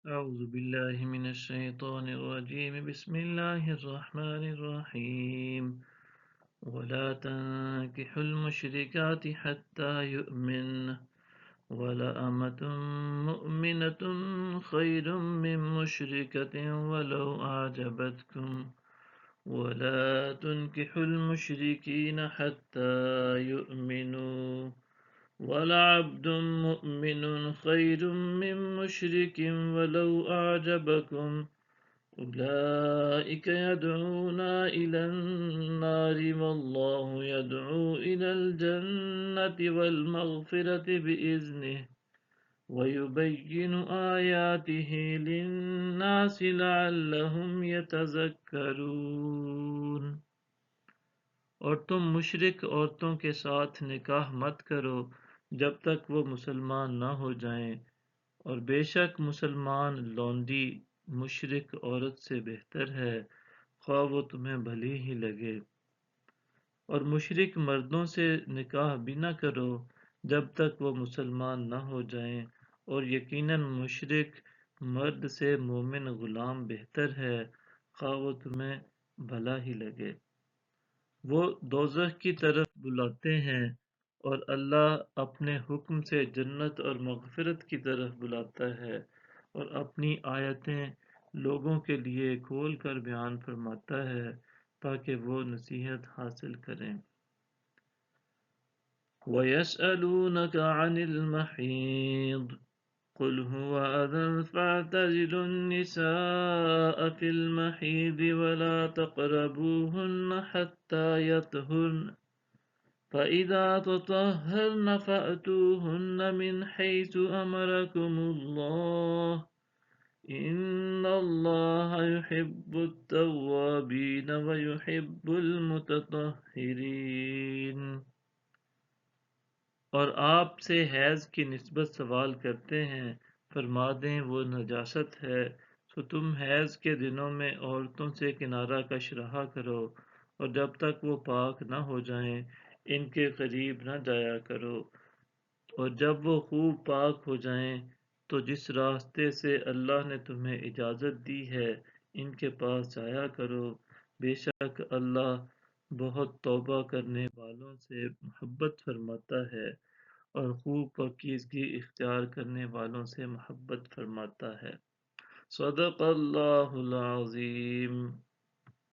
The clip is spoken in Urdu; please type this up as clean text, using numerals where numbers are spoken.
أعوذ بالله من الشيطان الرجيم بسم الله الرحمن الرحيم ولا تنكحوا المشركات حتى يؤمن ولأمة مؤمنة خير من مشركة ولو أعجبتكم ولا تنكحوا المشركين حتى يؤمنوا ولعبد مؤمن خير من مشرك ولو أعجبكم أولئك يدعون إلى النار والله يدعو إلى الجنة والمغفرة بإذنه ويبين آياته للناس لعلهم يتذكرون۔ اور تم مشرک عورتوں کے ساتھ نکاح مت کرو جب تک وہ مسلمان نہ ہو جائیں، اور بے شک مسلمان لونڈی مشرک عورت سے بہتر ہے، خواہ وہ تمہیں بھلی ہی لگے۔ اور مشرک مردوں سے نکاح بھی نہ کرو جب تک وہ مسلمان نہ ہو جائیں، اور یقیناً مشرک مرد سے مومن غلام بہتر ہے، خواہ وہ تمہیں بھلا ہی لگے۔ وہ دوزخ کی طرف بلاتے ہیں اور اللہ اپنے حکم سے جنت اور مغفرت کی طرف بلاتا ہے، اور اپنی آیتیں لوگوں کے لیے کھول کر بیان فرماتا ہے تاکہ وہ نصیحت حاصل کریں۔ وَيَسْأَلُونَكَ عَنِ الْمَحِيضِ قُلْ هُوَ أَذًى فَاعْتَزِلُوا النِّسَاءَ فِي الْمَحِيضِ وَلَا تَقْرَبُوهُنَّ حَتَّى يَطْهُرْنَ فَإِذَا تَطَهَّرْنَ فَأْتُوهُنَّ مِنْ حَيْثُ أَمَرَكُمُ اللَّهُ إِنَّ اللَّهَ يُحِبُّ التَّوَّابِينَ وَيُحِبُّ الْمُتَطَهِّرِينَ۔ اور آپ سے حیض کی نسبت سوال کرتے ہیں، فرما دیں وہ نجاست ہے، سو تم حیض کے دنوں میں عورتوں سے کنارہ کش رہا کرو، اور جب تک وہ پاک نہ ہو جائیں ان کے قریب نہ جایا کرو، اور جب وہ خوب پاک ہو جائیں تو جس راستے سے اللہ نے تمہیں اجازت دی ہے ان کے پاس جایا کرو، بے شک اللہ بہت توبہ کرنے والوں سے محبت فرماتا ہے اور خوب پاکیزگی اختیار کرنے والوں سے محبت فرماتا ہے۔ صدق اللہ العظیم۔